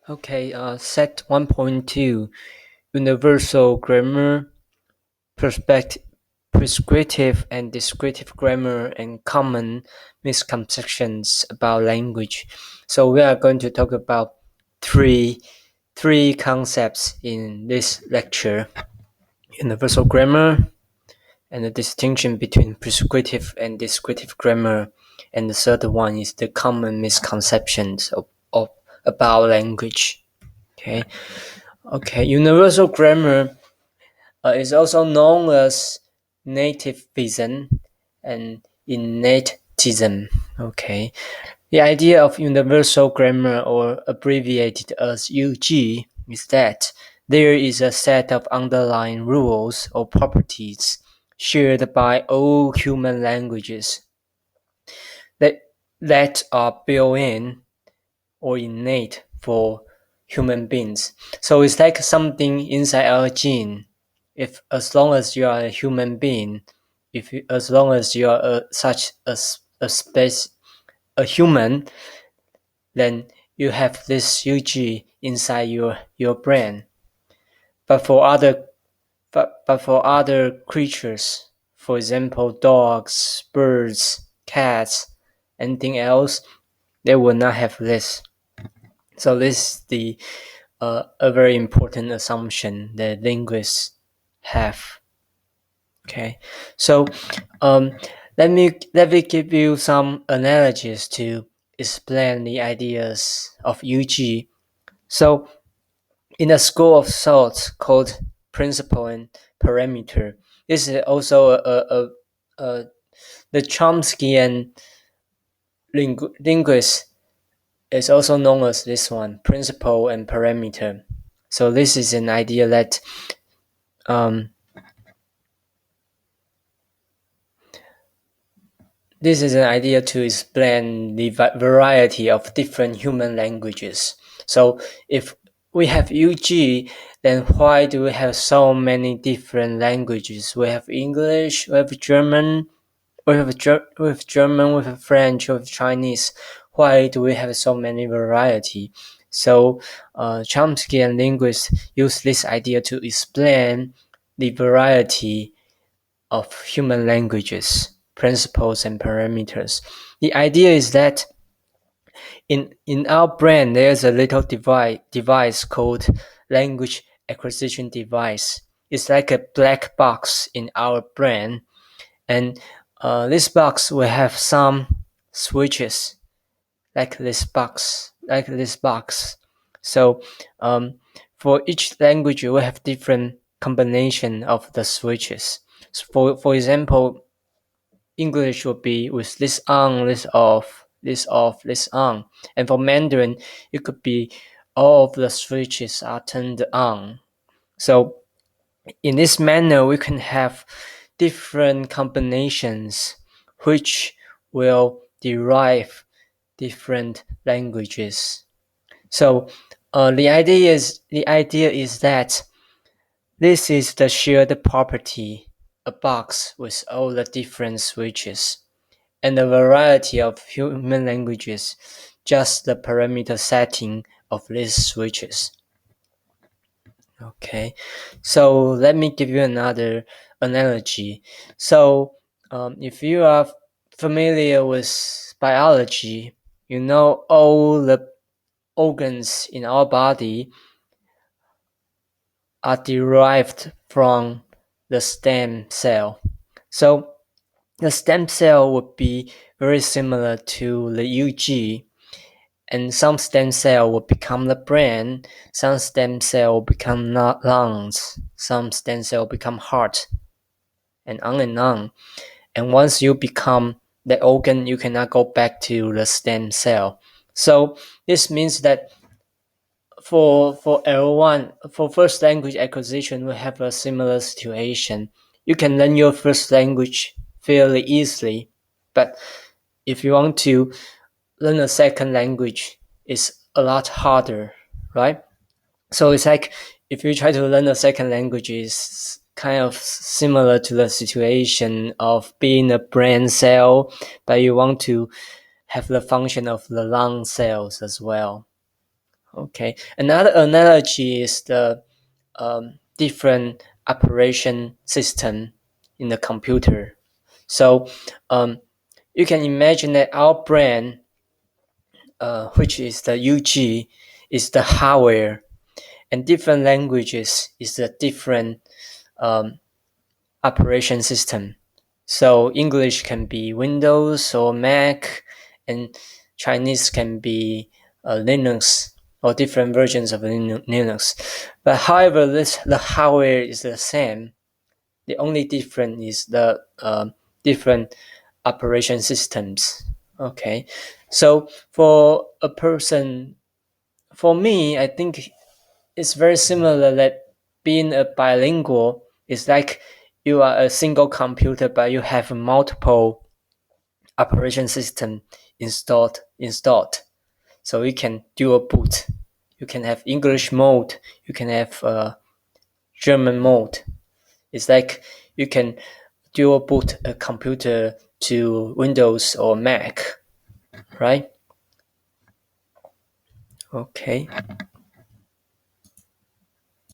Okay, set 1.2 Universal Grammar, Prescriptive and Descriptive Grammar, and Common Misconceptions about Language. So we are going to talk about three concepts in this lecture: Universal Grammar, and the distinction between prescriptive and descriptive grammar, and the third one is the common misconceptions of about language. Okay, universal grammar is also known as nativism and innatism. Okay, the idea of universal grammar, or abbreviated as UG, is that there is a set of underlying rules or properties shared by all human languages that, that are built-in or innate for human beings. So it's like something inside our gene. If as long as you are a human being, as long as you are such a human, then you have this UG inside your brain. But for other but for other creatures, for example, dogs, birds, cats, anything else, they will not have this. So this is a very important assumption that linguists have. Okay, so um, let me give you some analogies to explain the ideas of UG. So in a school of thought called principle and parameter, this is also a the Chomskyan linguist is also known as this one, principle and parameter. So this is an idea that um, this is an idea to explain the variety of different human languages. So if we have UG, then why do we have so many different languages? We have English, we have German, we have German, we have French, we have Chinese. Why do we have so many variety? So Chomsky and linguists use this idea to explain the variety of human languages, principles and parameters. The idea is that in our brain there's a little device called language acquisition device. It's like a black box in our brain, and this box will have some switches like this box. So for each language, we have different combination of the switches. So for example, English would be with this on, this off, this off, this on. And for Mandarin, it could be all of the switches are turned on. So in this manner, we can have different combinations which will derive different languages. So the idea is that this is the shared property, a box with all the different switches, and the variety of human languages, just the parameter setting of these switches. Okay, so let me give you another analogy. So if you are familiar with biology, you know all the organs in our body are derived from the stem cell. So the stem cell would be very similar to the UG, and some stem cell will become the brain, some stem cell will become lungs, some stem cell will become heart, and on and on. And once you become the organ, you cannot go back to the stem cell. So this means that for L1, for first language acquisition, we have a similar situation. You can learn your first language fairly easily, but if you want to learn a second language, it's a lot harder, right? So it's like if you try to learn a second language, it's kind of similar to the situation of being a brain cell, but you want to have the function of the lung cells as well. Okay. Another analogy is the different operation system in the computer. So you can imagine that our brain, which is the UG, is the hardware, and different languages is a different um, operation system. So English can be Windows or Mac, and Chinese can be Linux or different versions of Linux. But however, the hardware is the same. The only difference is the different operation systems. Okay, so for a person, for me, I think it's very similar that being a bilingual is like you are a single computer, but you have multiple operation system installed. So you can dual boot. You can have English mode. You can have German mode. It's like you can dual boot a computer to Windows or Mac, right? Okay.